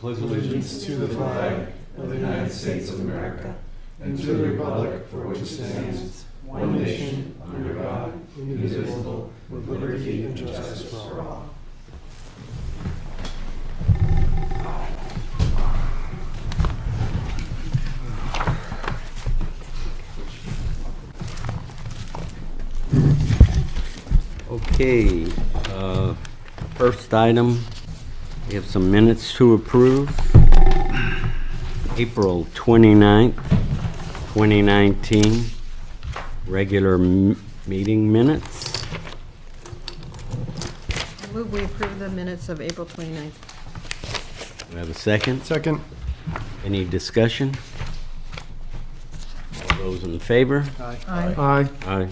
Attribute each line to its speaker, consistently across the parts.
Speaker 1: pledge allegiance to the flag of the United States of America and to the republic for which it stands, one nation, under God, indivisible, with liberty and justice for all.
Speaker 2: Okay, first item, we have some minutes to approve. April 29th, 2019, regular meeting minutes.
Speaker 3: I move we approve the minutes of April 29th.
Speaker 2: Do we have a second?
Speaker 1: Second.
Speaker 2: Any discussion? All those in favor?
Speaker 3: Aye.
Speaker 1: Aye.
Speaker 2: Aye.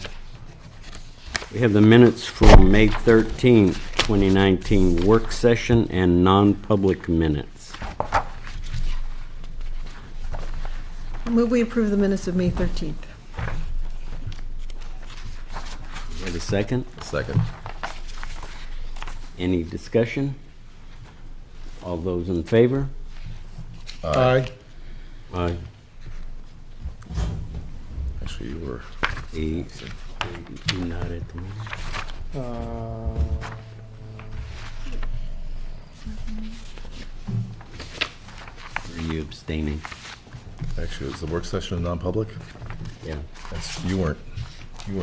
Speaker 2: We have the minutes from May 13th, 2019, work session and non-public minutes.
Speaker 3: I move we approve the minutes of May 13th.
Speaker 2: Do we have a second?
Speaker 4: Second.
Speaker 2: Any discussion? All those in favor?
Speaker 1: Aye.
Speaker 2: Aye.
Speaker 4: Actually, you were.
Speaker 2: You not at the meeting? Or are you abstaining?
Speaker 4: Actually, it was the work session in non-public.
Speaker 2: Yeah.
Speaker 4: You were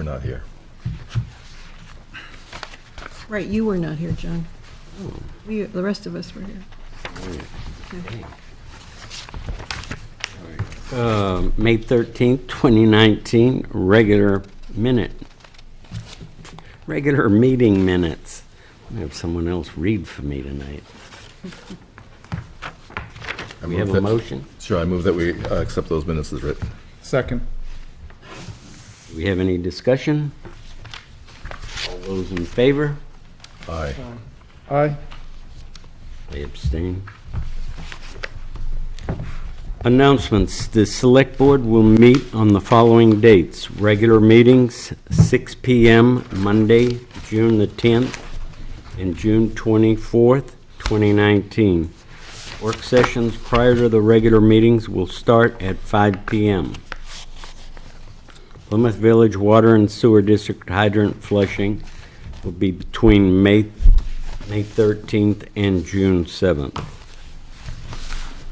Speaker 4: not here.
Speaker 3: Right, you were not here, John. The rest of us were here.
Speaker 2: May 13th, 2019, regular meeting minutes. I'm gonna have someone else read for me tonight. We have a motion?
Speaker 4: Sure, I move that we accept those minutes as written.
Speaker 1: Second.
Speaker 2: Do we have any discussion? All those in favor?
Speaker 4: Aye.
Speaker 1: Aye.
Speaker 2: They abstain. Announcements. The Select Board will meet on the following dates. Regular meetings, 6 p.m. Monday, June the 10th, and June 24th, 2019. Work sessions prior to the regular meetings will start at 5 p.m. Plymouth Village Water and Sewer District hydrant flushing will be between May 13th and June 7th.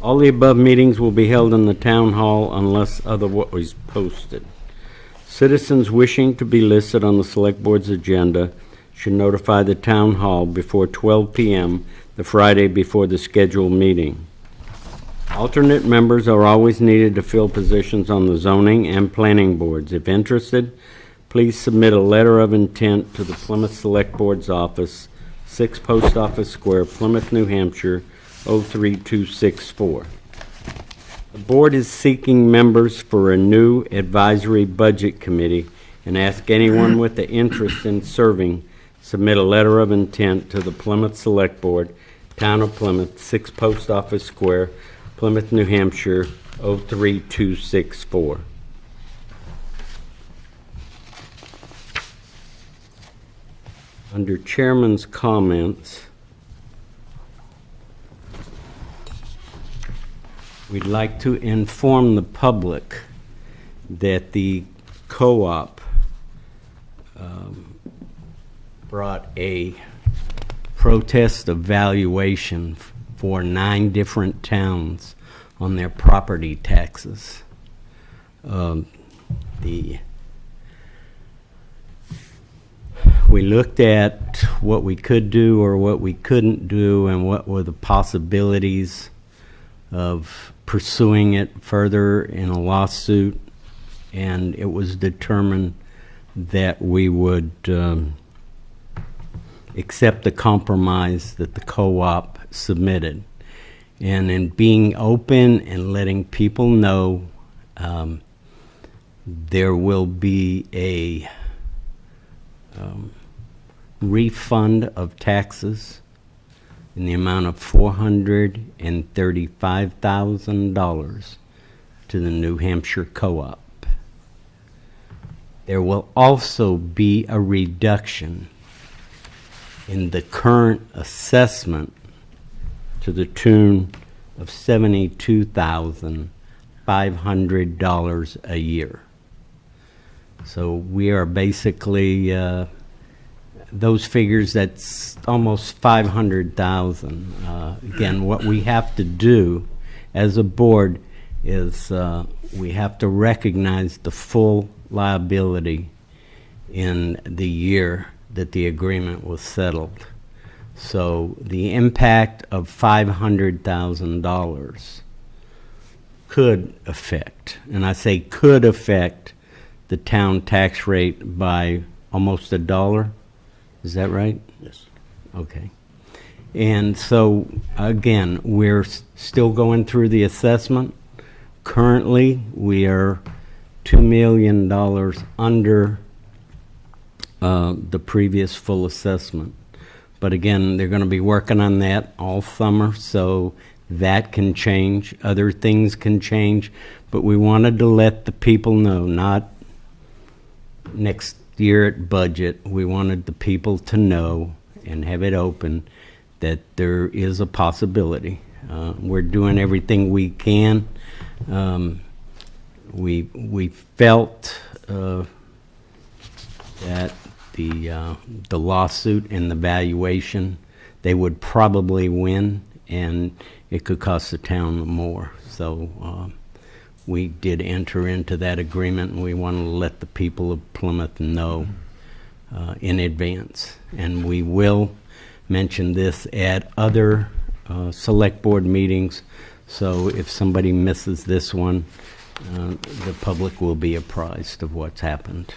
Speaker 2: All the above meetings will be held in the town hall unless otherwise posted. Citizens wishing to be listed on the Select Board's agenda should notify the town hall before 12 p.m. the Friday before the scheduled meeting. Alternate members are always needed to fill positions on the zoning and planning boards. If interested, please submit a letter of intent to the Plymouth Select Board's office, 6 Post Office Square, Plymouth, New Hampshire, 03264. The board is seeking members for a new advisory budget committee and ask anyone with the interest in serving submit a letter of intent to the Plymouth Select Board, Town of Plymouth, 6 Post Office Square, Plymouth, New Hampshire, 03264. Under Chairman's comments, we'd like to inform the public that the co-op brought a protest evaluation for 9 different towns on their property taxes. We looked at what we could do or what we couldn't do and what were the possibilities of pursuing it further in a lawsuit, and it was determined that we would accept the compromise that the co-op submitted. And in being open and letting people know, there will be a refund of taxes in the amount of $435,000 to the New Hampshire Co-op. There will also be a reduction in the current assessment to the tune of $72,500 a year. So we are basically, those figures, that's almost 500,000. Again, what we have to do as a board is we have to recognize the full liability in the year that the agreement was settled. So the impact of $500,000 could affect, and I say could affect, the town tax rate by almost $1. Is that right?
Speaker 4: Yes.
Speaker 2: Okay. And so, again, we're still going through the assessment. Currently, we are $2 million under the previous full assessment. But again, they're going to be working on that all summer, so that can change. Other things can change. But we wanted to let the people know, not next year at budget, we wanted the people to know and have it open that there is a possibility. We're doing everything we can. We felt that the lawsuit and the valuation, they would probably win, and it could cost the town more. So we did enter into that agreement, and we want to let the people of Plymouth know in advance. And we will mention this at other select board meetings, so if somebody misses this one, the public will be apprised of what's happened.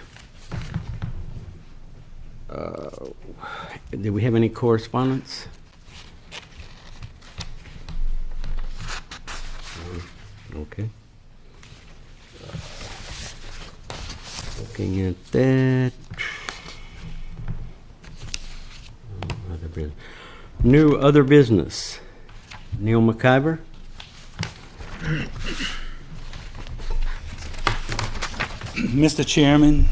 Speaker 2: Did we have any correspondence? Okay. Looking at that. New other business. Neal McIver?
Speaker 5: Mr. Chairman,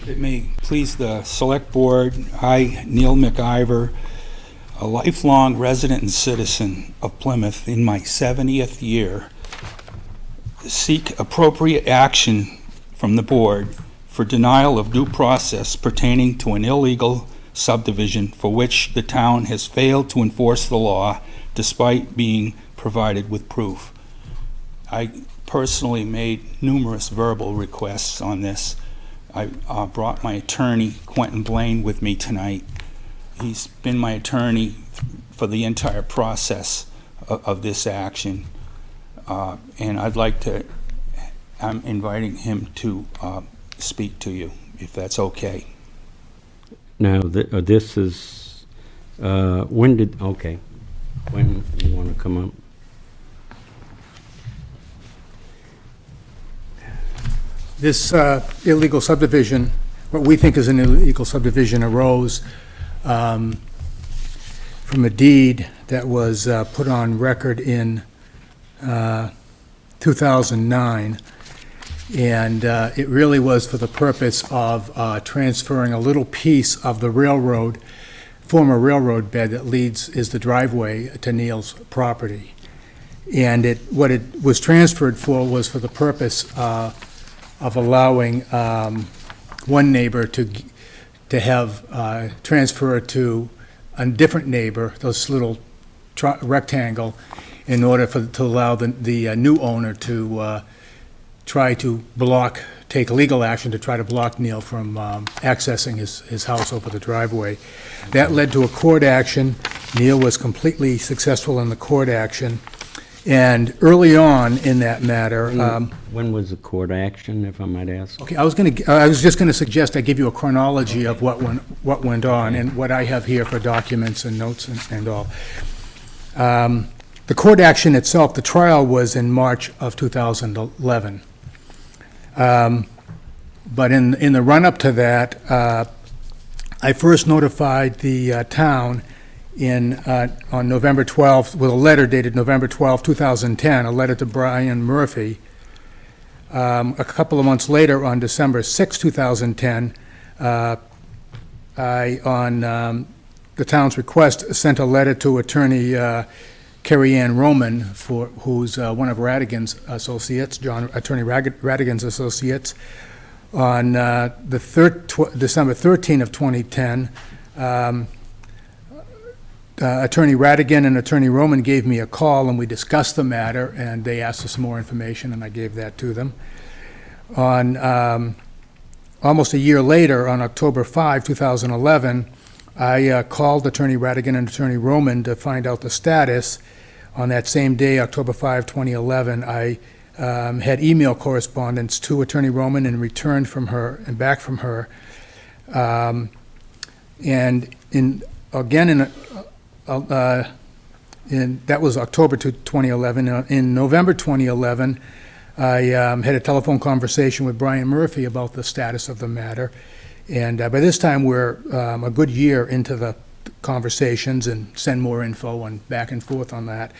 Speaker 5: if it may please the Select Board, I, Neal McIver, a lifelong resident and citizen of Plymouth in my 70th year, seek appropriate action from the Board for denial of due process pertaining to an illegal subdivision for which the town has failed to enforce the law despite being provided with proof. I personally made numerous verbal requests on this. I brought my attorney, Quentin Blaine, with me tonight. He's been my attorney for the entire process of this action. And I'm inviting him to speak to you, if that's okay.
Speaker 2: Now, this is, when do you want to come up?
Speaker 6: This illegal subdivision, what we think is an illegal subdivision, arose from a deed that was put on record in 2009, and it really was for the purpose of transferring a little piece of the former railroad bed that is the driveway to Neal's property. And what it was transferred for was for the purpose of allowing one neighbor to have transfer to a different neighbor, this little rectangle, in order to allow the new owner to try to take legal action to try to block Neal from accessing his house over the driveway. That led to a court action. Neal was completely successful in the court action. And early on in that matter,
Speaker 2: when was the court action, if I might ask?
Speaker 6: okay, I was just going to suggest I give you a chronology of what went on and what I have here for documents and notes and all. The court action itself, the trial was in March of 2011. But in the run-up to that, I first notified the town on November 12th, with a letter dated November 12th, 2010, a letter to Brian Murphy. A couple of months later, on December 6, 2010, I, on the town's request, sent a letter to Attorney Carrie Ann Roman, who's one of Radigan's associates, Attorney Radigan's associates. On December 13 of 2010, Attorney Radigan and Attorney Roman gave me a call, and we discussed the matter, and they asked for some more information, and I gave that to them. On almost a year later, on October 5, 2011, I called Attorney Radigan and Attorney Roman to find out the status. On that same day, October 5, 2011, I had email correspondence to Attorney Roman and returned from her and back from her. And that was October 2011. In November 2011, I had a telephone conversation with Brian Murphy about the status of the matter. And by this time, we're a good year into the conversations and send more info and back and forth on that.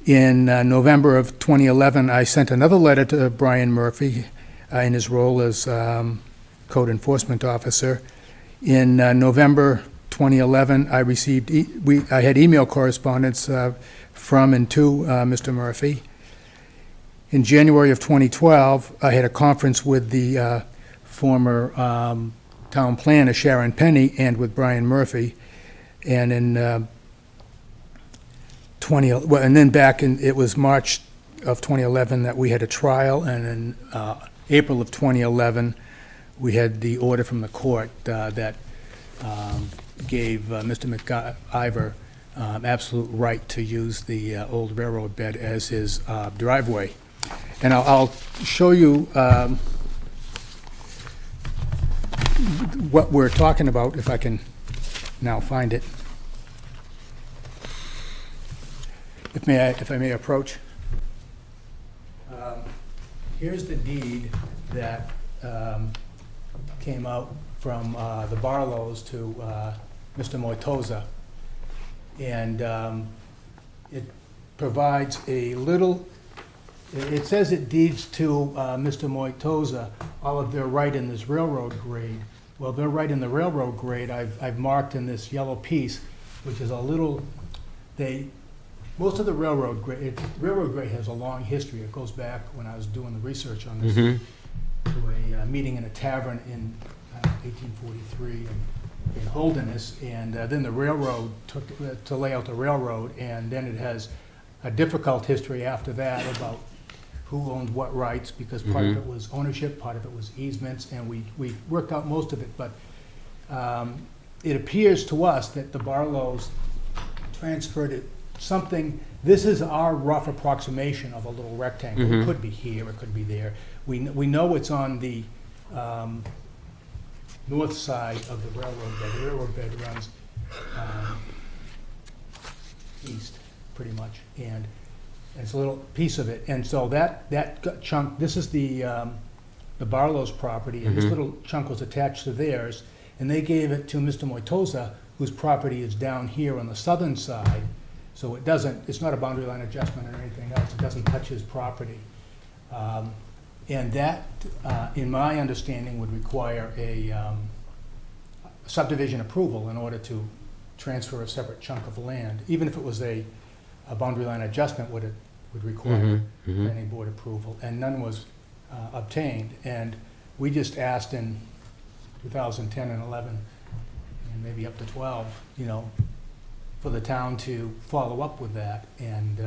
Speaker 6: In November of 2011, I sent another letter to Brian Murphy in his role as code enforcement officer. In November 2011, I received I had email correspondence from and to Mr. Murphy. In January of 2012, I had a conference with the former town planner, Sharon Penny, and with Brian Murphy. And in it was March of 2011 that we had a trial, and in April of 2011, we had the order from the court that gave Mr. McIver absolute right to use the old railroad bed as his driveway. And I'll show you what we're talking about, if I can now find it. If I may approach. Here's the deed that came out from the Barlows to Mr. Tosa. And it provides a little, it says it deeds to Mr. Tosa all of their right in this railroad grade. Well, their right in the railroad grade, I've marked in this yellow piece, which is a little, most of the railroad grade has a long history. It goes back when I was doing the research on this, to a meeting in a tavern in 1843 in Holderness, and then the railroad took to lay out the railroad, and then it has a difficult history after that about who owned what rights, because part of it was ownership, part of it was easements, and we worked out most of it, but it appears to us that the Barlows transferred it something. This is our rough approximation of a little rectangle. It could be here, it could be there. We know it's on the north side of the railroad bed. The railroad bed runs east, pretty much, and it's a little piece of it. And so that chunk, this is the Barlow's property, and this little chunk was attached to theirs, and they gave it to Mr. Tosa, whose property is down here on the southern side. So it's not a boundary line adjustment or anything else. It doesn't touch his property. And that, in my understanding, would require a subdivision approval in order to transfer a separate chunk of land. Even if it was a boundary line adjustment, would require planning board approval, and none was obtained. And we just asked in 2010 and 11, and maybe up to 12, for the town to follow up with that. And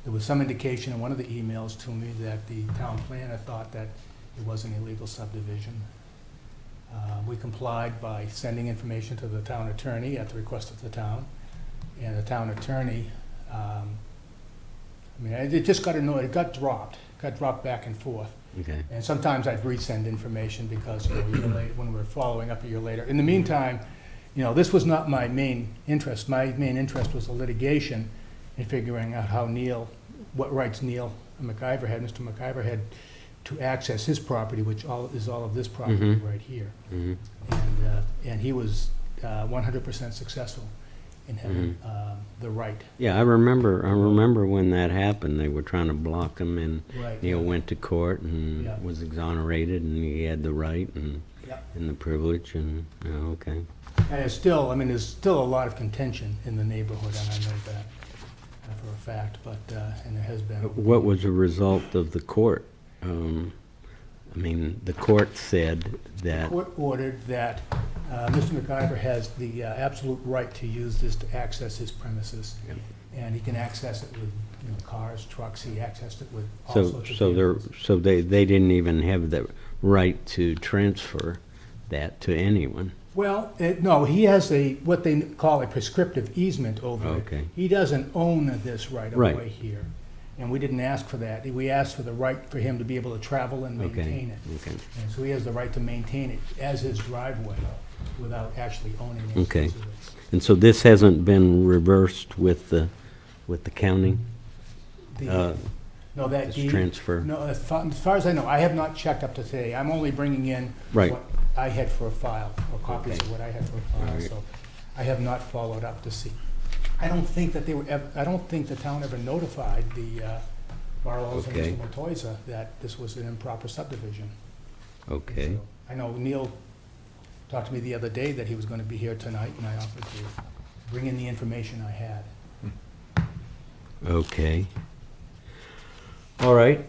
Speaker 6: there was some indication in one of the emails to me that the town planner thought that it was an illegal subdivision. We complied by sending information to the town attorney at the request of the town. And the town attorney, it just got annoyed. It got dropped back and forth.
Speaker 2: Okay.
Speaker 6: And sometimes I'd resend information because a year later, when we were following up a year later. In the meantime, this was not my main interest. My main interest was the litigation and figuring out what rights Neal McIver had, Mr. McIver had, to access his property, which is all of this property right here. And he was 100% successful in having the right.
Speaker 2: Yeah, I remember when that happened. They were trying to block him, and
Speaker 6: Right.
Speaker 2: Neal went to court and was exonerated, and he had the right and the privilege, and okay.
Speaker 6: And it's still, I mean, there's still a lot of contention in the neighborhood, and I know that for a fact, but, and there has been.
Speaker 2: What was the result of the court? I mean, the court said that,
Speaker 6: Court ordered that Mr. McIver has the absolute right to use this to access his premises.
Speaker 2: Yep.
Speaker 6: And he can access it with, cars, trucks, he accessed it with all
Speaker 2: so,
Speaker 6: sorts of
Speaker 2: so they're,
Speaker 6: vehicles.
Speaker 2: so they didn't even have the right to transfer that to anyone.
Speaker 6: Well, no, he has what they call a prescriptive easement over it.
Speaker 2: Okay.
Speaker 6: He doesn't own this right of
Speaker 2: Right.
Speaker 6: way here, and we didn't ask for that. We asked for the right for him to be able to travel and
Speaker 2: Okay,
Speaker 6: maintain it.
Speaker 2: okay.
Speaker 6: And so he has the right to maintain it as his driveway without actually owning it.
Speaker 2: Okay. And so this hasn't been reversed with the county?
Speaker 6: No, that
Speaker 2: this
Speaker 6: deed.
Speaker 2: transfer?
Speaker 6: No, as far as I know, I have not checked up to today. I'm only bringing in
Speaker 2: Right.
Speaker 6: what I had for a file, or copies
Speaker 2: Okay.
Speaker 6: of what I had for a file,
Speaker 2: Alright.
Speaker 6: so I have not followed up to see. I don't think that I don't think the town ever notified the Barlows and
Speaker 2: Okay.
Speaker 6: Mr. Tosa that this was an improper subdivision.
Speaker 2: Okay,
Speaker 6: So, I know Neal talked to me the other day that he was gonna be here tonight, and I offered to bring in the information I had.
Speaker 2: okay. All right.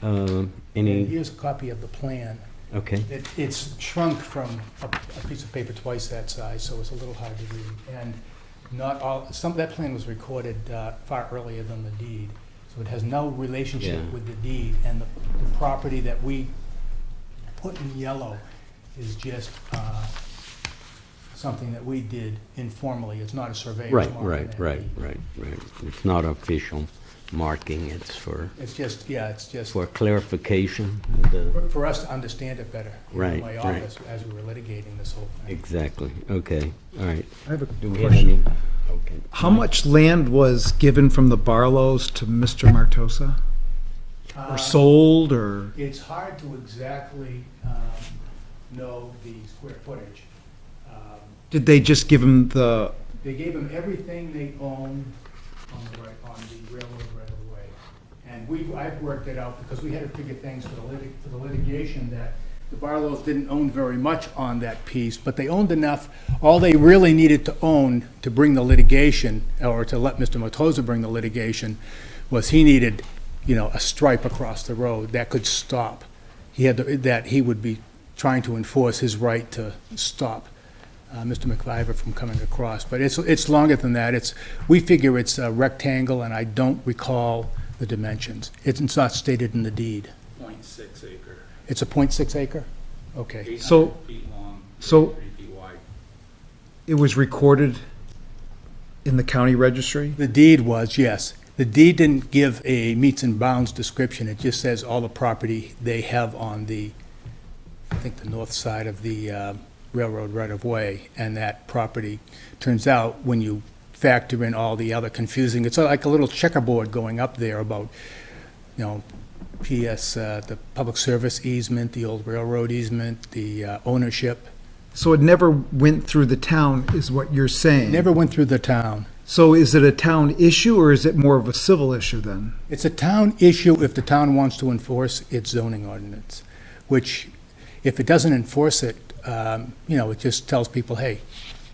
Speaker 6: And
Speaker 2: Any,
Speaker 6: here's a copy of the plan.
Speaker 2: okay,
Speaker 6: It's shrunk from a piece of paper twice that size, so it's a little hard to read. And not all, that plan was recorded far earlier than the deed, so it has no relationship
Speaker 2: Yeah.
Speaker 6: with the deed. And the property that we put in yellow is just something that we did informally. It's not a surveyor's
Speaker 2: right,
Speaker 6: mark on
Speaker 2: right,
Speaker 6: that
Speaker 2: right,
Speaker 6: deed.
Speaker 2: right, right. It's not official marking, it's for
Speaker 6: It's just, yeah, it's just
Speaker 2: clarification of the,
Speaker 6: for us to understand it better here in
Speaker 2: Right,
Speaker 6: my
Speaker 2: right.
Speaker 6: office as we were litigating this whole thing.
Speaker 2: exactly, okay, all right.
Speaker 1: I have a
Speaker 2: Do we have
Speaker 1: question.
Speaker 2: any? Okay.
Speaker 1: How much land was given from the Barlows to Mr. Martosa? Or sold, or?
Speaker 6: It's hard to exactly know the square footage.
Speaker 1: Did they just give him
Speaker 6: They gave him everything they owned on the railroad right of way. And I've worked it out because we had to figure things for the litigation that the Barlows didn't own very much on that piece, but they owned enough. All they really needed to own to bring the litigation, or to let Mr. Matosa bring the litigation, was he needed, a stripe across the road that could stop. That he would be trying to enforce his right to stop Mr. McIver from coming across. But it's longer than that. We figure it's a rectangle, and I don't recall the dimensions. It's not stated in the deed.
Speaker 5: 0.6 acre,
Speaker 6: It's a .6 acre? Okay.
Speaker 5: 800
Speaker 1: So-
Speaker 5: feet long,
Speaker 1: so-
Speaker 5: 3 feet wide.
Speaker 1: it was recorded in the county registry?
Speaker 6: The deed was, yes. The deed didn't give a meets and bounds description. It just says all the property they have on I think the north side of the railroad right-of-way. And that property, turns out, when you factor in all the other confusing, it's like a little checkerboard going up there about, the public service easement, the old railroad easement, the ownership.
Speaker 1: So it never went through the town, is what you're saying?
Speaker 6: Never went through the town.
Speaker 1: So is it a town issue, or is it more of a civil issue then?
Speaker 6: It's a town issue if the town wants to enforce its zoning ordinance, which, if it doesn't enforce it, it just tells people, hey,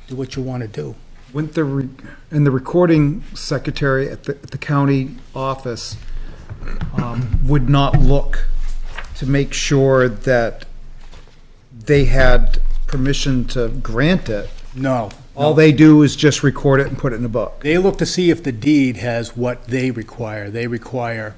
Speaker 6: do what you want to do.
Speaker 1: Wouldn't and the recording secretary at the county office would not look to make sure that they had permission to grant it?
Speaker 6: No.
Speaker 1: All they do is just record it and put it in a book?
Speaker 6: They look to see if the deed has what they require. They require,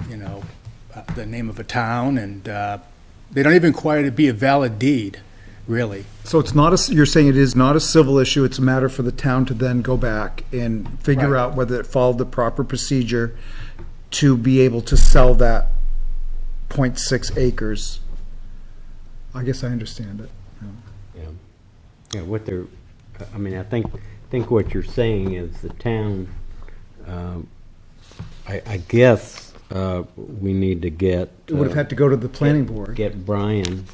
Speaker 6: the name of a town, and they don't even require it to be a valid deed, really.
Speaker 1: So it's not you're saying it is not a civil issue, it's a matter for the town to then go back and figure
Speaker 6: Right.
Speaker 1: out whether it followed the proper procedure to be able to sell that .6 acres. I guess I understand it.
Speaker 2: Yeah, I think what you're saying is the town, I guess, we need to get.
Speaker 1: It would have had to go to the planning board.
Speaker 2: Get Brian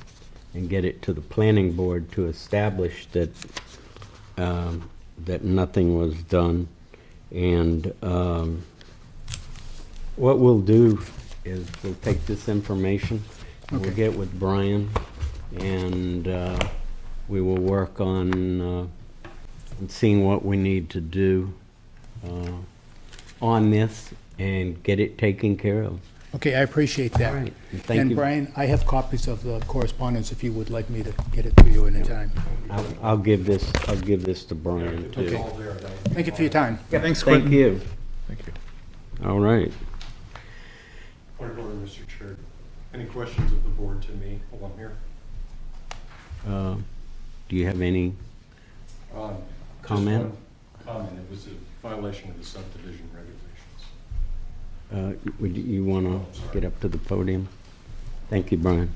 Speaker 2: and get it to the planning board to establish that, that nothing was done. And, what we'll do is we'll take this information, and we'll
Speaker 6: Okay.
Speaker 2: get with Brian, and, we will work on seeing what we need to do on this and get it taken care of.
Speaker 6: Okay, I appreciate that.
Speaker 2: All right, thank
Speaker 6: And
Speaker 2: you.
Speaker 6: Brian, I have copies of the correspondence if you would like me to get it to you anytime.
Speaker 2: I'll give this to Brian too.
Speaker 6: Okay. Thank you for your time.
Speaker 1: Thanks,
Speaker 2: Thank you.
Speaker 4: Thank you.
Speaker 2: All right.
Speaker 7: Point of order, Mr. Chair. Any questions of the board to me while I'm here?
Speaker 2: Do you have any
Speaker 7: Just
Speaker 2: comment?
Speaker 7: one comment. It was a violation of the subdivision regulations.
Speaker 2: Would you want to get up to the podium? Thank you, Brian.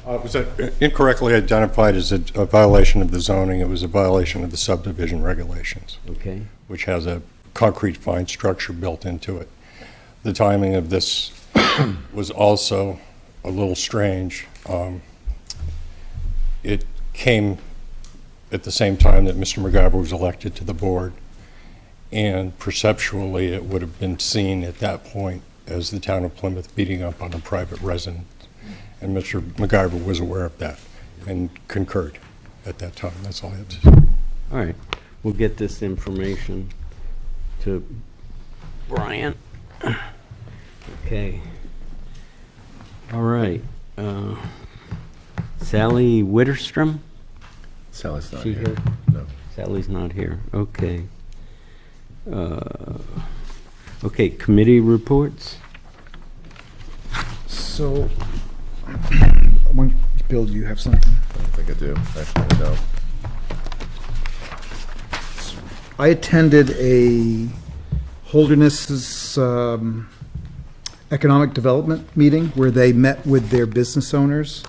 Speaker 7: Was that incorrectly identified as a violation of the zoning? It was a violation of the subdivision regulations,
Speaker 2: Okay.
Speaker 7: which has a concrete fine structure built into it. The timing of this was also a little strange. It came at the same time that Mr. McIver was elected to the board, and perceptually it would have been seen at that point as the town of Plymouth beating up on a private resident. And Mr. McIver was aware of that and concurred at that time. That's all I have to say.
Speaker 2: All right. We'll get this information to Brian. Okay. All right. Sally Witterstrom?
Speaker 4: Sally's not
Speaker 2: She
Speaker 4: here.
Speaker 2: here?
Speaker 4: No.
Speaker 2: Sally's not here. Okay. Okay, committee reports?
Speaker 1: So, Bill, do you have something?
Speaker 4: I don't think I do. Actually, I don't.
Speaker 1: I attended a Holderness's economic development meeting where they met with their business owners.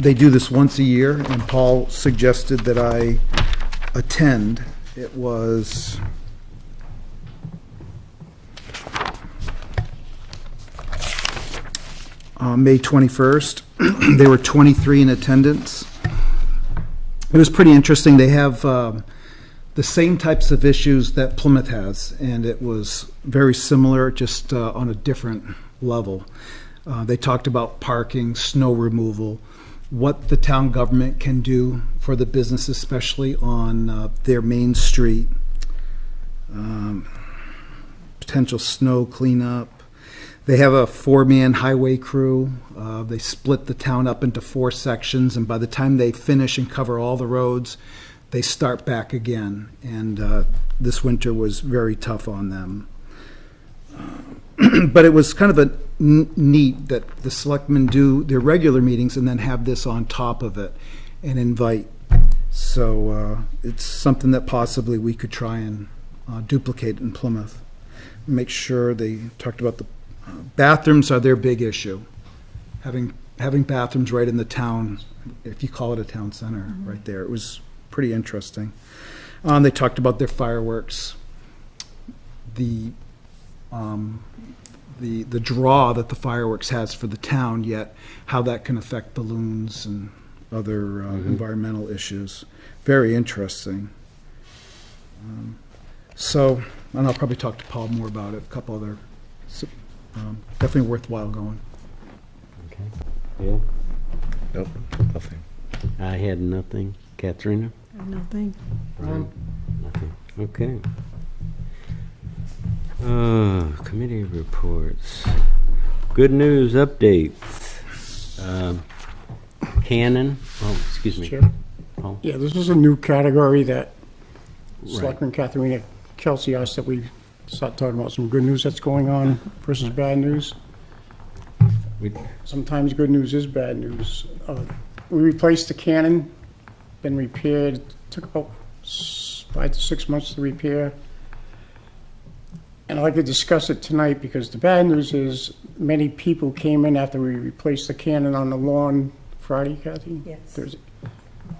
Speaker 1: They do this once a year, and Paul suggested that I attend. It was May 21st. There were 23 in attendance. It was pretty interesting. They have the same types of issues that Plymouth has, and it was very similar, just on a different level. They talked about parking, snow removal, what the town government can do for the business, especially on their main street, potential snow cleanup. They have a 4-man highway crew. They split the town up into 4 sections, and by the time they finish and cover all the roads, they start back again. And this winter was very tough on them. But it was kind of a neat that the selectmen do their regular meetings and then have this on top of it and invite. So it's something that possibly we could try and duplicate in Plymouth. Make sure they talked about the bathrooms are their big issue. Having bathrooms right in the town, if you call it a town center, right there. It was pretty interesting. They talked about their fireworks, the draw that the fireworks has for the town, yet how that can affect balloons and other environmental issues. Very interesting. So, and I'll probably talk to Paul more about it, a couple other, definitely worthwhile going.
Speaker 2: Okay. Bill?
Speaker 4: Nope, nothing.
Speaker 2: I had nothing. Katharina?
Speaker 3: Nothing.
Speaker 2: Brian? Nothing. Okay. Committee reports. Good news updates. Cannon, excuse me.
Speaker 8: Chair.
Speaker 2: Paul?
Speaker 8: Yeah, this is a new category that
Speaker 2: Right.
Speaker 8: Selectman Katharina Kelsey asked that we start talking about some good news that's going on versus bad news.
Speaker 2: We-
Speaker 8: Sometimes good news is bad news. We replaced the cannon, been repaired, took about 5 to 6 months to repair. And I'd like to discuss it tonight because the bad news is many people came in after we replaced the cannon on the lawn Friday, Kathy?
Speaker 9: Yes.
Speaker 8: Thursday.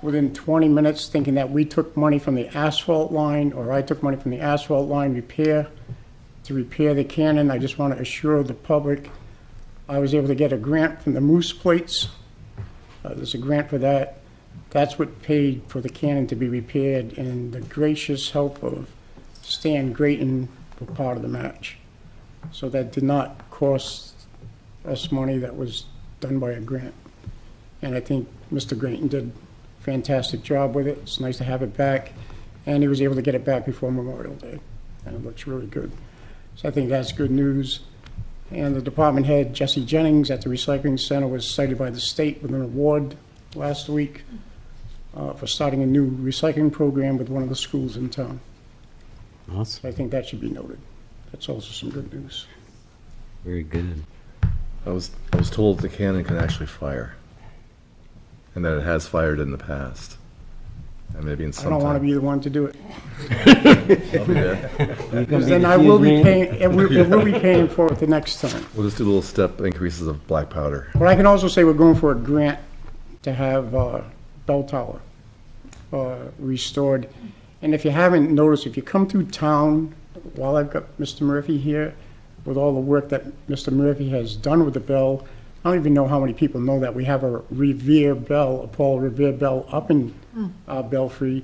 Speaker 8: Within 20 minutes, thinking that we took money from the asphalt line, or I took money from the asphalt line to repair the cannon. I just want to assure the public, I was able to get a grant from the Moose Plates. There's a grant for that. That's what paid for the cannon to be repaired, and the gracious help of Stan Grayton for part of the match. So that did not cost us money, that was done by a grant. And I think Mr. Grayton did a fantastic job with it. It's nice to have it back. And he was able to get it back before Memorial Day. And it looks really good. So I think that's good news. And the department head, Jesse Jennings, at the recycling center was cited by the state with an award last week for starting a new recycling program with one of the schools in town.
Speaker 2: Awesome.
Speaker 8: So I think that should be noted. That's also some good news.
Speaker 2: Very good.
Speaker 4: I was told the cannon can actually fire, and that it has fired in the past. And maybe in
Speaker 8: I
Speaker 4: some
Speaker 8: don't want to
Speaker 4: time.
Speaker 8: be the one to do it.
Speaker 4: I'll be there.
Speaker 8: Because then I will be paying, it will be paying for it the next time.
Speaker 4: We'll just do little step increases of black powder.
Speaker 8: But I can also say we're going for a grant to have bell tower restored. And if you haven't noticed, if you come through town, while I've got Mr. Murphy here, with all the work that Mr. Murphy has done with the bell, I don't even know how many people know that we have a Revere bell, a Paul Revere bell up in Belfry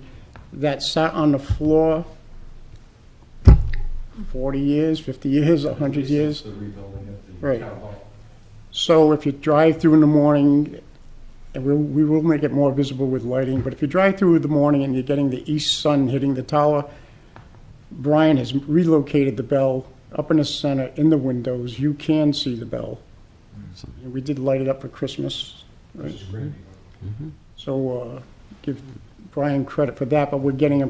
Speaker 8: that sat on the floor 40 years, 50 years, 100 years. Right. So if you drive through in the morning, and we will make it more visible with lighting, but if you drive through in the morning and you're getting the east sun hitting the tower, Brian has relocated the bell up in the center in the windows. You can see the bell. And we did light it up for Christmas. Right? So give Brian credit for that, but we're getting a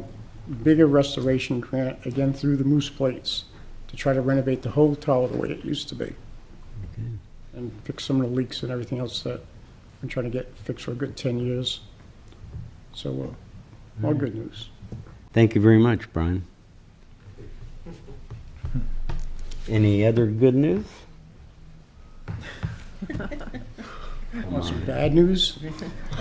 Speaker 8: bigger restoration grant again through the Moose Plates to try to renovate the whole tower the way it used to be. And fix some of the leaks and everything else that I'm trying to get fixed for a good 10 years. So all good news.
Speaker 2: Thank you very much, Brian. Any other good news?
Speaker 8: Want some bad news?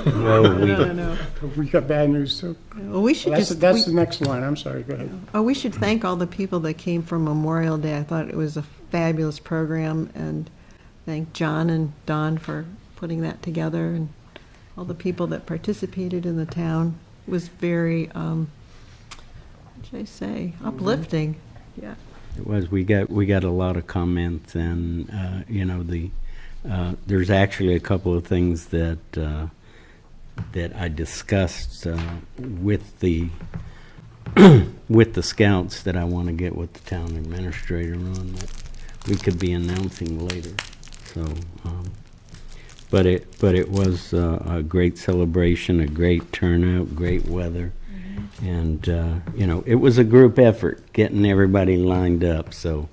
Speaker 2: No,
Speaker 3: No.
Speaker 8: We got bad news too.
Speaker 3: Well, we should
Speaker 8: That's,
Speaker 3: just,
Speaker 8: that's the next line. I'm sorry, go ahead.
Speaker 3: we should thank all the people that came for Memorial Day. I thought it was a fabulous program, and thank John and Don for putting that together, and all the people that participated in the town. It was very, what should I say, uplifting. Yeah.
Speaker 2: It was. We got a lot of comments, and there's actually a couple of things that I discussed with the with the scouts that I want to get with the town administrator on that we could be announcing later. So, but it was a great celebration, a great turnout, great weather. And, it was a group effort getting everybody lined up, so.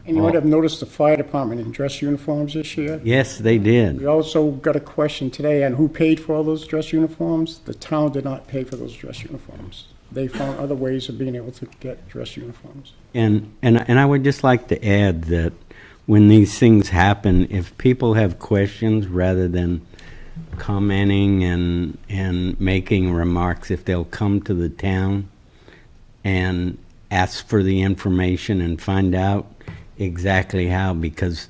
Speaker 8: And you might have noticed the fire department in dress uniforms this year.
Speaker 2: Yes, they did.
Speaker 8: We also got a question today on who paid for all those dress uniforms. The town did not pay for those dress uniforms. They found other ways of being able to get dress uniforms.
Speaker 2: And I would just like to add that when these things happen, if people have questions, rather than commenting and making remarks, if they'll come to the town and ask for the information and find out exactly how, because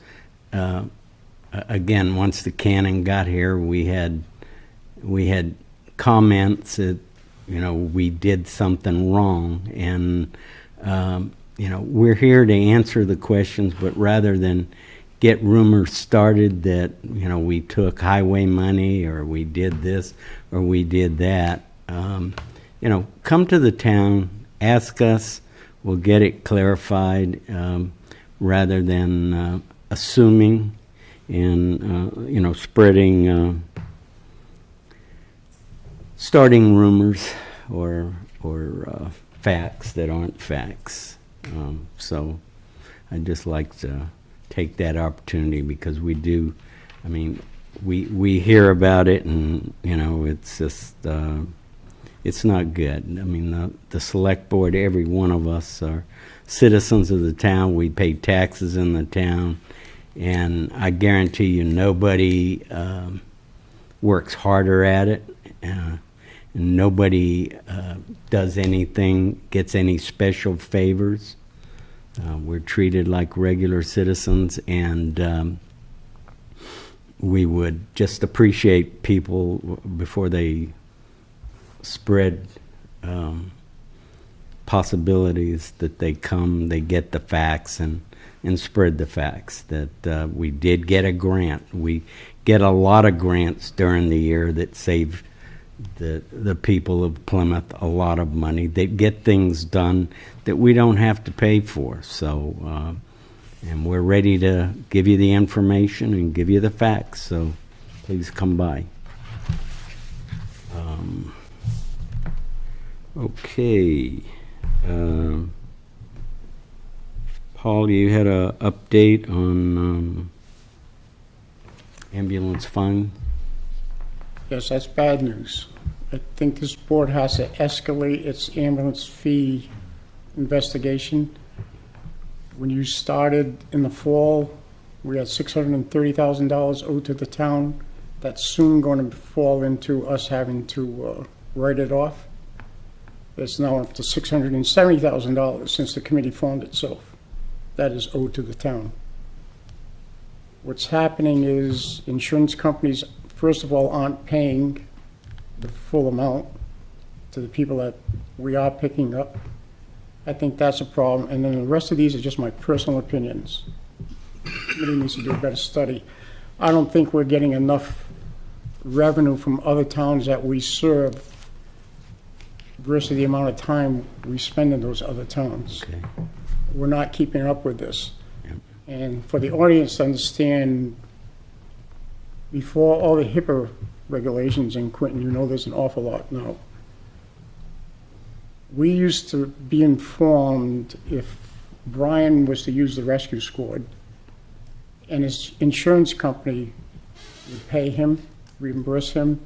Speaker 2: again, once the cannon got here, we had comments that we did something wrong, and we're here to answer the questions, but rather than get rumors started that we took highway money or we did this or we did that, come to the town, ask us, we'll get it clarified, rather than assuming and starting rumors or facts that aren't facts. So I'd just like to take that opportunity, because we do, we hear about it, and it's just it's not good. The select board, every one of us are citizens of the town. We pay taxes in the town, and I guarantee you nobody works harder at it, and nobody does anything, gets any special favors. We're treated like regular citizens, and we would just appreciate people before they spread possibilities that they come, they get the facts and spread the facts that we did get a grant. We get a lot of grants during the year that save the people of Plymouth a lot of money. They get things done that we don't have to pay for. So, and we're ready to give you the information and give you the facts. So please come by. Okay. Paul, you had an update on ambulance fine?
Speaker 8: Yes, that's bad news. I think this board has to escalate its ambulance fee investigation. When you started in the fall, we had $630,000 owed to the town. That's soon going to fall into us having to write it off. It's now up to $670,000 since the committee formed itself. That is owed to the town. What's happening is insurance companies, first of all, aren't paying the full amount to the people that we are picking up. I think that's a problem. And then the rest of these are just my personal opinions. The committee needs to do a better study. I don't think we're getting enough revenue from other towns that we serve versus the amount of time we spend in those other towns.
Speaker 2: Okay.
Speaker 8: We're not keeping up with this.
Speaker 2: Yep.
Speaker 8: And for the audience to understand, before all the HIPAA regulations in Quinton, you know there's an awful lot now. We used to be informed if Brian was to use the rescue squad and his insurance company would pay him, reimburse him,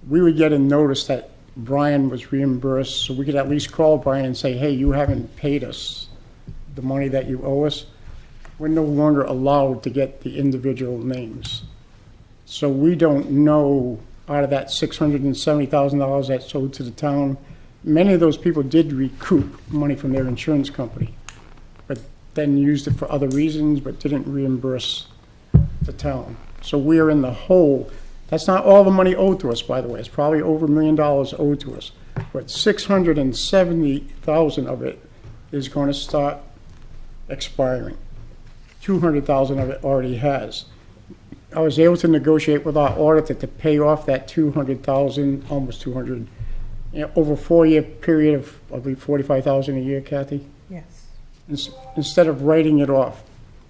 Speaker 8: we would get a notice that Brian was reimbursed, so we could at least call Brian and say, hey, you haven't paid us the money that you owe us. We're no longer allowed to get the individual names. So we don't know, out of that $670,000 that's owed to the town, many of those people did recoup money from their insurance company, but then used it for other reasons, but didn't reimburse the town. So we are in the hole. That's not all the money owed to us, by the way. It's probably over $1 million owed to us. But $670,000 of it is going to start expiring. $200,000 of it already has. I was able to negotiate with our auditor to pay off that $200,000, almost $200,000, over a 4-year period of, I believe, $45,000 a year, Kathy?
Speaker 3: Yes.
Speaker 8: Instead of writing it off.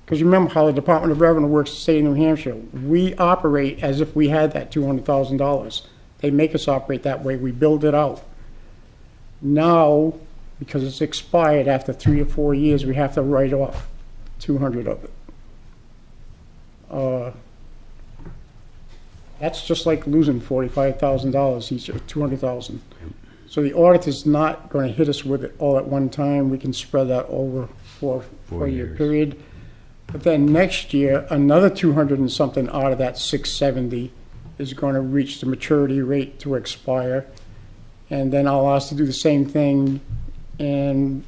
Speaker 8: Because you remember how the Department of Revenue works in the state of New Hampshire. We operate as if we had that $200,000. They make us operate that way. We build it out. Now, because it's expired after 3 or 4 years, we have to write off 200 of it. That's just like losing $45,000 each, or $200,000. So the auditor's not going to hit us with it all at one time. We can spread that over for a 4-year
Speaker 2: years.
Speaker 8: period. But then next year, another 200 and something out of that 670 is going to reach the maturity rate to expire. And then I'll ask to do the same thing and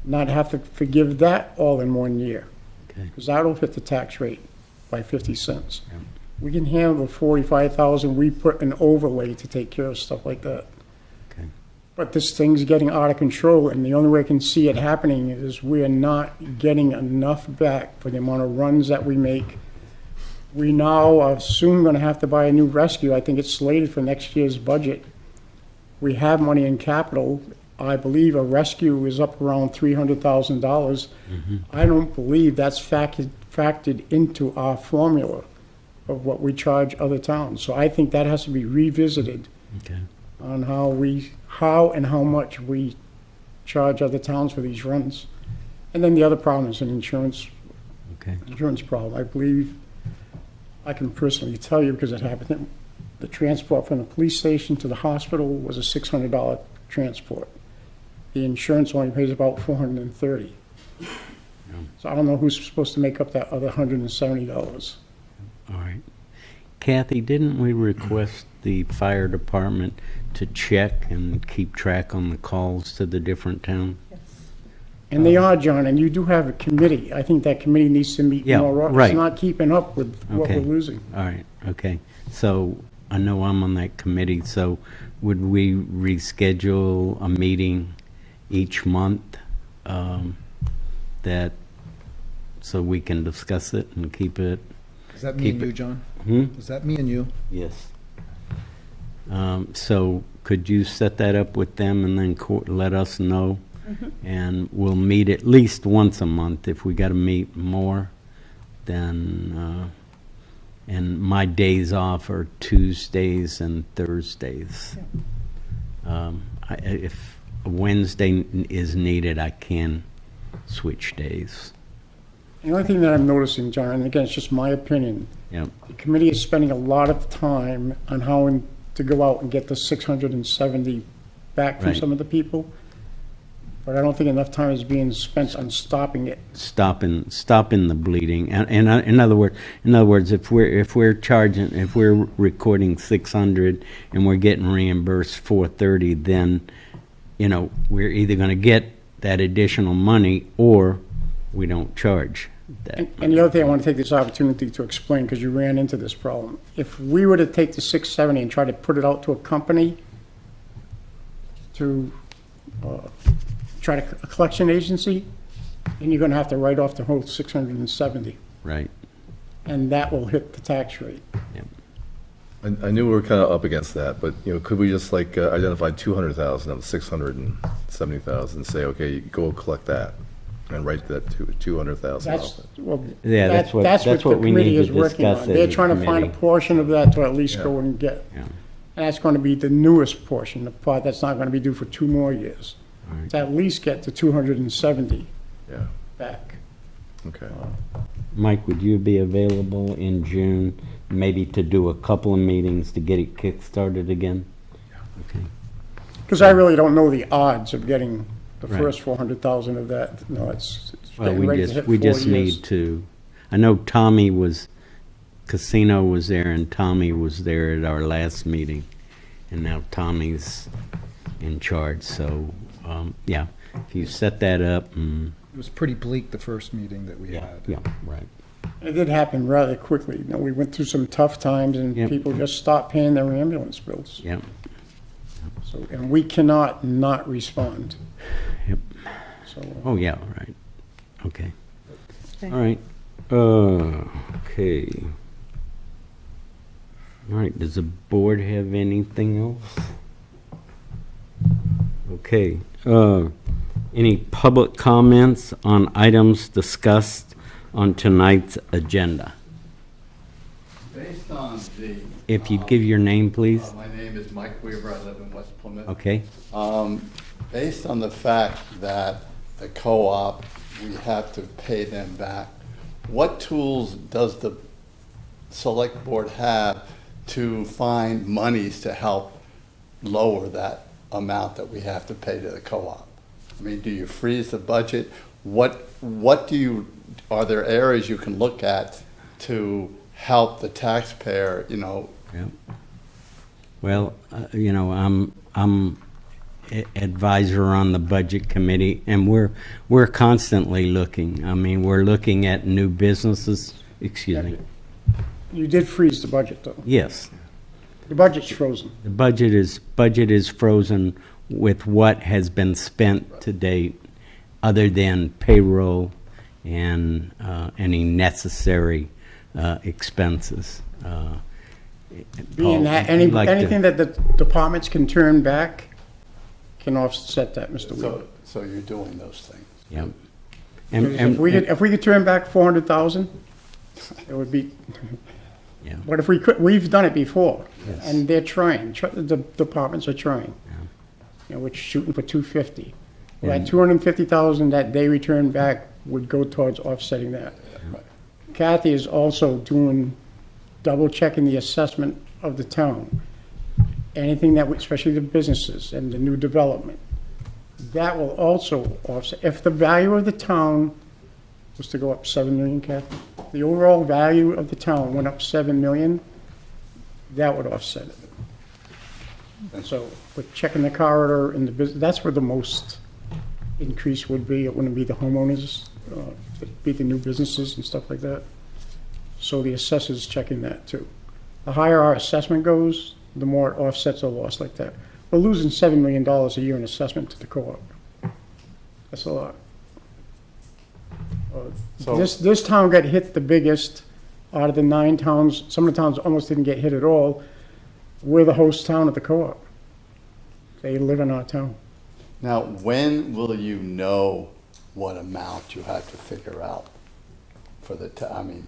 Speaker 8: not have to forgive that all in 1 year.
Speaker 2: Okay.
Speaker 8: Because that'll hit the tax rate by 50 cents.
Speaker 2: Yep.
Speaker 8: We can handle the 45,000 we put an overlay to take care of stuff like that.
Speaker 2: Okay.
Speaker 8: But this thing's getting out of control, and the only way I can see it happening is we are not getting enough back for the amount of runs that we make. We now are soon going to have to buy a new rescue. I think it's slated for next year's budget. We have money in capital. I believe a rescue is up around $300,000. I don't believe that's factored into our formula of what we charge other towns. So I think that has to be revisited
Speaker 2: Okay.
Speaker 8: on how and how much we charge other towns for these runs. And then the other problem is an insurance
Speaker 2: Okay.
Speaker 8: problem. I believe, I can personally tell you because it happened, the transport from the police station to the hospital was a $600 transport. The insurance only pays about $430. So I don't know who's supposed to make up that other $170.
Speaker 2: All right. Kathy, didn't we request the fire department to check and keep track on the calls to the different towns?
Speaker 8: And they are, John, and you do have a committee. I think that committee needs to meet
Speaker 2: Yeah,
Speaker 8: more.
Speaker 2: right.
Speaker 8: It's not keeping up with what
Speaker 2: Okay.
Speaker 8: we're losing.
Speaker 2: All right, okay. So I know I'm on that committee, so would we reschedule a meeting each month so we can discuss it and keep it
Speaker 1: Is that me and
Speaker 2: Keep
Speaker 1: you,
Speaker 2: it-
Speaker 1: John?
Speaker 2: Hmm?
Speaker 1: Is that me and you?
Speaker 2: Yes. So could you set that up with them and then let us know? And we'll meet at least once a month. If we got to meet more, then, and my days off are Tuesdays and Thursdays. If a Wednesday is needed, I can switch days.
Speaker 8: The only thing that I'm noticing, John, and again, it's just my opinion,
Speaker 2: Yep.
Speaker 8: the committee is spending a lot of time on how to go out and get the 670 back from
Speaker 2: Right.
Speaker 8: some of the people. But I don't think enough time is being spent on stopping it.
Speaker 2: Stopping the bleeding. And in other words, if we're recording 600 and we're getting reimbursed 430, then, we're either going to get that additional money or we don't charge that.
Speaker 8: And the other thing, I want to take this opportunity to explain, because you ran into this problem. If we were to take the 670 and try to put it out to a company, to try to, a collection agency, then you're going to have to write off the whole 670,
Speaker 2: Right.
Speaker 8: and that will hit the tax rate.
Speaker 4: I knew we were kind of up against that, but, could we just identify 200,000 of the 670,000 and say, okay, go collect that and write that to 200,000 off
Speaker 8: That's,
Speaker 4: it?
Speaker 8: well,
Speaker 2: Yeah, that's what
Speaker 8: the
Speaker 2: we
Speaker 8: committee
Speaker 2: need
Speaker 8: is
Speaker 2: to
Speaker 8: working
Speaker 2: discuss
Speaker 8: on.
Speaker 2: as
Speaker 8: They're
Speaker 2: a
Speaker 8: trying to find a
Speaker 2: committee.
Speaker 8: portion of that to at least
Speaker 4: Yeah.
Speaker 8: go and get.
Speaker 2: Yeah.
Speaker 8: And that's going to be the newest portion, the part that's not going to be due for 2 more years.
Speaker 2: Right.
Speaker 8: To at least get to 270
Speaker 4: Yeah,
Speaker 8: back.
Speaker 4: okay.
Speaker 2: Mike, would you be available in June, maybe to do a couple of meetings to get it kick-started again? Okay.
Speaker 8: Because I really don't know the odds of getting the
Speaker 2: Right.
Speaker 8: first 400,000 of that. No, it's
Speaker 2: Well,
Speaker 8: getting ready to hit 4
Speaker 2: we just
Speaker 8: years.
Speaker 2: need to, I know Casino was there and Tommy was there at our last meeting. And now Tommy's in charge, so, yeah, if you set that up,
Speaker 1: It was pretty bleak the first meeting that we
Speaker 2: yeah,
Speaker 1: had.
Speaker 2: yeah, right.
Speaker 8: It did happen rather quickly. We went through some tough times and
Speaker 2: Yep.
Speaker 8: people just stopped paying their ambulance bills.
Speaker 2: Yeah,
Speaker 8: So, and we cannot not respond.
Speaker 2: Yep.
Speaker 8: So,
Speaker 2: oh, yeah, right, okay.
Speaker 3: Okay.
Speaker 2: All right, okay. All right, does the board have anything else? Okay, any public comments on items discussed on tonight's agenda?
Speaker 9: Based on the.
Speaker 2: If you'd give your name, please.
Speaker 9: My name is Mike Weaver, I live in West Plymouth.
Speaker 2: Okay,
Speaker 9: Based on the fact that the co-op, we have to pay them back, what tools does the select board have to find monies to help lower that amount that we have to pay to the co-op? I mean, do you freeze the budget? What do you, are there areas you can look at to help the taxpayer,
Speaker 2: yeah. Well, I'm advisor on the budget committee, and we're constantly looking. I mean, we're looking at new businesses, excuse me.
Speaker 8: you did freeze the budget, though.
Speaker 2: Yes,
Speaker 8: The budget's frozen.
Speaker 2: the budget is frozen with what has been spent to date, other than payroll and any necessary expenses.
Speaker 8: Being that,
Speaker 2: I'd like to-
Speaker 8: anything that the departments can turn back can offset that, Mr. Weaver.
Speaker 9: So you're doing those things.
Speaker 2: Yeah.
Speaker 8: Because if we could turn back 400,000, it would be,
Speaker 2: Yeah.
Speaker 8: but if we could, we've done it before,
Speaker 2: Yes.
Speaker 8: and they're trying, the departments are trying.
Speaker 2: Yeah.
Speaker 8: We're shooting for 250. Well,
Speaker 2: And-
Speaker 8: that 250,000 that they return back would go towards offsetting that. Kathy is also double checking the assessment of the town. Anything that, especially the businesses and the new development, that will also offset. If the value of the town was to go up 7 million, Kathy, the overall value of the town went up 7 million, that would offset it. And so, with checking the corridor and the business, that's where the most increase would be. It wouldn't be the homeowners, it'd be the new businesses and stuff like that. So the assessor's checking that too. The higher our assessment goes, the more it offsets a loss like that. We're losing $7 million a year in assessment to the co-op. That's a lot.
Speaker 9: So-
Speaker 8: This town got hit the biggest out of the 9 towns, some of the towns almost didn't get hit at all. We're the host town of the co-op. They live in our town.
Speaker 9: Now, when will you know what amount you have to figure out for the, I mean,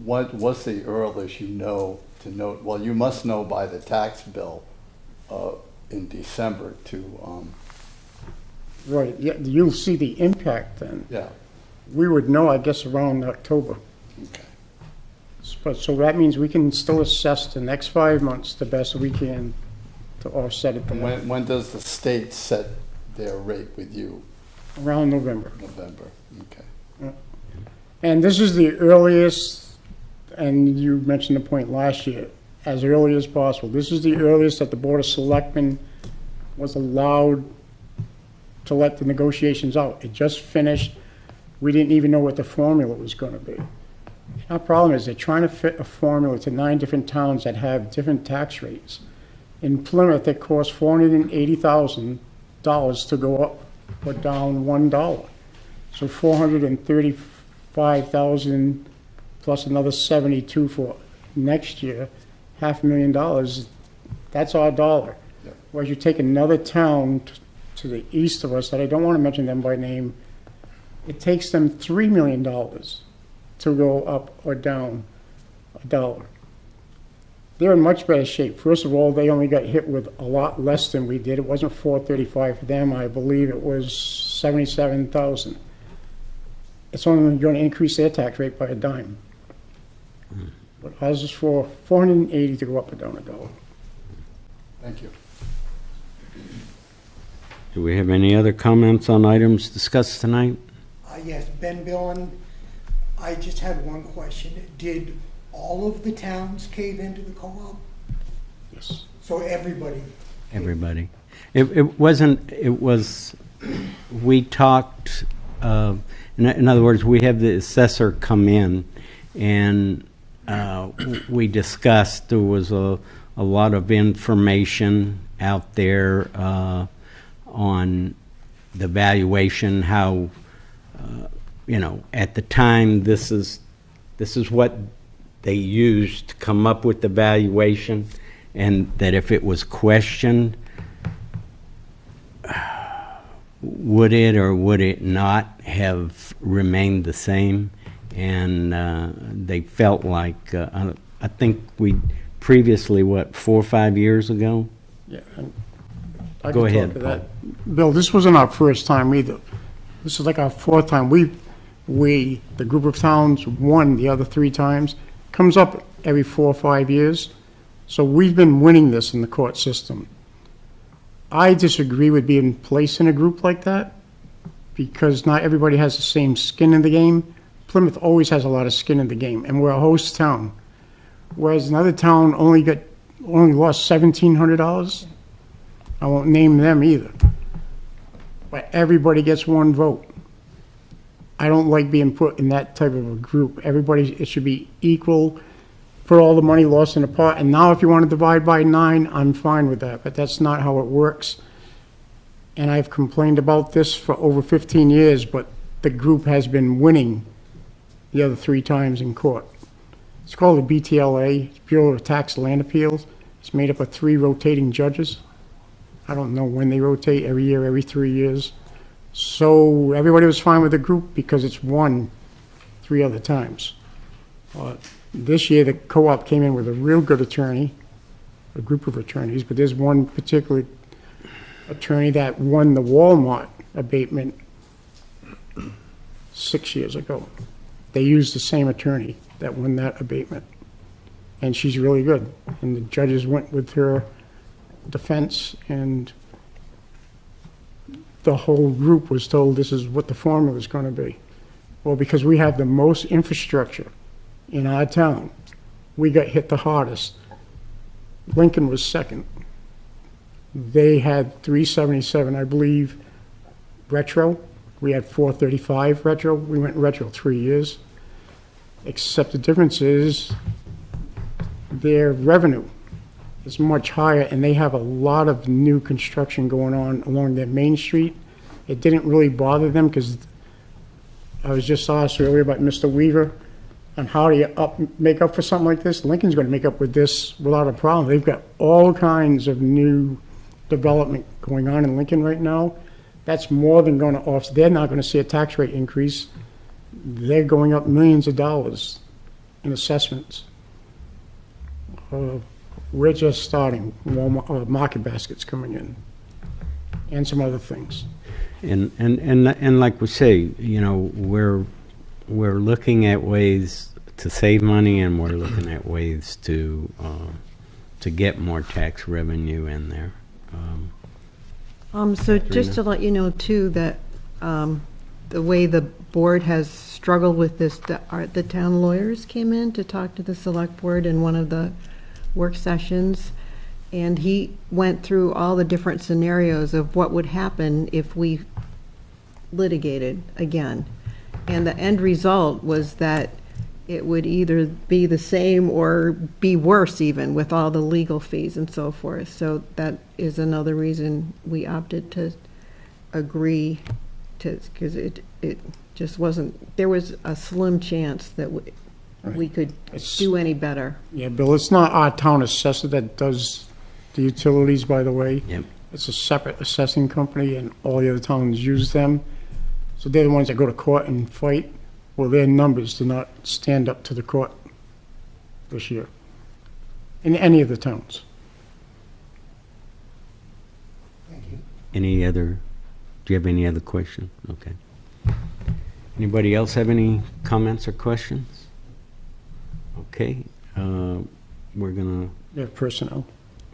Speaker 9: what's the earliest you know to know? Well, you must know by the tax bill in December to,
Speaker 8: Right, yeah, you'll see the impact then.
Speaker 9: yeah,
Speaker 8: We would know, I guess, around October.
Speaker 9: okay.
Speaker 8: But, so that means we can still assess the next 5 months the best we can to offset it
Speaker 9: And
Speaker 8: there.
Speaker 9: when does the state set their rate with you?
Speaker 8: Around November.
Speaker 9: November, okay.
Speaker 8: And this is the earliest, and you mentioned the point last year, as early as possible. This is the earliest that the Board of Selectmen was allowed to let the negotiations out. It just finished. We didn't even know what the formula was going to be. Our problem is they're trying to fit a formula to 9 different towns that have different tax rates. In Plymouth, it costs $480,000 to go up or down $1. So $435,000 plus another 72 for next year, $500,000. That's our dollar.
Speaker 9: Yep.
Speaker 8: Whereas you take another town to the east of us, that I don't want to mention them by name, it takes them $3 million to go up or down $1. They're in much better shape. First of all, they only got hit with a lot less than we did. It wasn't 435 for them. I believe it was 77,000. It's only going to increase their tax rate by a dime. But ours is for 480 to go up or down $1.
Speaker 9: Thank you.
Speaker 2: Do we have any other comments on items discussed tonight?
Speaker 10: Yes, Ben Billen. I just had one question. Did all of the towns cave into the co-op?
Speaker 8: Yes.
Speaker 10: So everybody?
Speaker 2: Everybody. It wasn't, it was, we talked, in other words, we have the assessor come in and we discussed, there was a lot of information out there on the valuation, how, at the time, this is what they used to come up with the valuation, and that if it was questioned, would it or would it not have remained the same? And they felt like, I think we previously, 4 or 5 years ago?
Speaker 8: Yeah. I
Speaker 2: Go
Speaker 8: can
Speaker 2: ahead,
Speaker 8: talk to that. Bill, this wasn't our first time either. This is like our 4th time. We, the group of towns, won the other 3 times. Comes up every 4 or 5 years. So we've been winning this in the court system. I disagree with being placed in a group like that because not everybody has the same skin in the game. Plymouth always has a lot of skin in the game, and we're a host town. Whereas another town only lost $1,700. I won't name them either. But everybody gets one vote. I don't like being put in that type of a group. Everybody, it should be equal, put all the money lost in a pot. And now if you want to divide by 9, I'm fine with that, but that's not how it works. And I've complained about this for over 15 years, but the group has been winning the other 3 times in court. It's called the BTLA, Bureau of Tax Land Appeals. It's made up of 3 rotating judges. I don't know when they rotate, every year, every 3 years. So everybody was fine with the group because it's won 3 other times. This year, the co-op came in with a real good attorney, a group of attorneys, but there's one particular attorney that won the Walmart abatement 6 years ago. They used the same attorney that won that abatement. And she's really good. And the judges went with her defense, and the whole group was told this is what the formula is going to be. Well, because we have the most infrastructure in our town, we got hit the hardest. Lincoln was second. They had 377, I believe, retro. We had 435 retro. We went retro 3 years. Except the difference is their revenue is much higher, and they have a lot of new construction going on along their main street. It didn't really bother them because I was just asked earlier about Mr. Weaver. And how do you make up for something like this? Lincoln's gonna make up with this without a problem. They've got all kinds of new development going on in Lincoln right now. That's more than gonna offset, they're not gonna see a tax rate increase. They're going up millions of dollars in assessments. We're just starting, Market Basket's coming in, and some other things.
Speaker 2: And like we say, you know, we're looking at ways to save money, and we're looking at ways to get more tax revenue in there.
Speaker 3: So just to let you know too, that the way the board has struggled with this, the town lawyers came in to talk to the select board in one of the work sessions, and he went through all the different scenarios of what would happen if we litigated again. And the end result was that it would either be the same or be worse even with all the legal fees and so forth. So that is another reason we opted to agree to, because it just wasn't, there was a slim chance that we could do any better.
Speaker 8: Yeah, Bill, it's not our town assessor that does the utilities, by the way.
Speaker 2: Yep.
Speaker 8: It's a separate assessing company, and all the other towns use them. So they're the ones that go to court and fight. Well, their numbers do not stand up to the court this year, in any of the towns.
Speaker 10: Thank you.
Speaker 2: Any other, do you have any other questions? Okay. Anybody else have any comments or questions? Okay, we're gonna,
Speaker 8: They have personnel,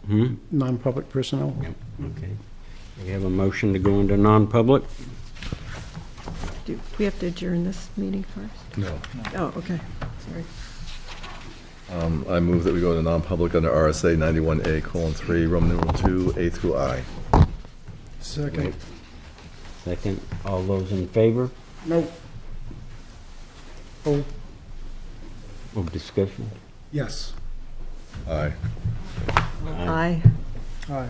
Speaker 2: hmm?
Speaker 8: non-public personnel.
Speaker 2: Yep, okay. We have a motion to go into non-public.
Speaker 3: Do we have to adjourn this meeting first?
Speaker 4: No.
Speaker 3: Oh, okay, sorry.
Speaker 4: I move that we go to non-public under RSA 91A:3, Roman numeral 2, A through I.
Speaker 1: Second.
Speaker 2: Second, all those in favor
Speaker 8: Nope. Oh,
Speaker 2: of discussion?
Speaker 1: Yes.
Speaker 4: Aye.
Speaker 3: Aye.
Speaker 1: Aye.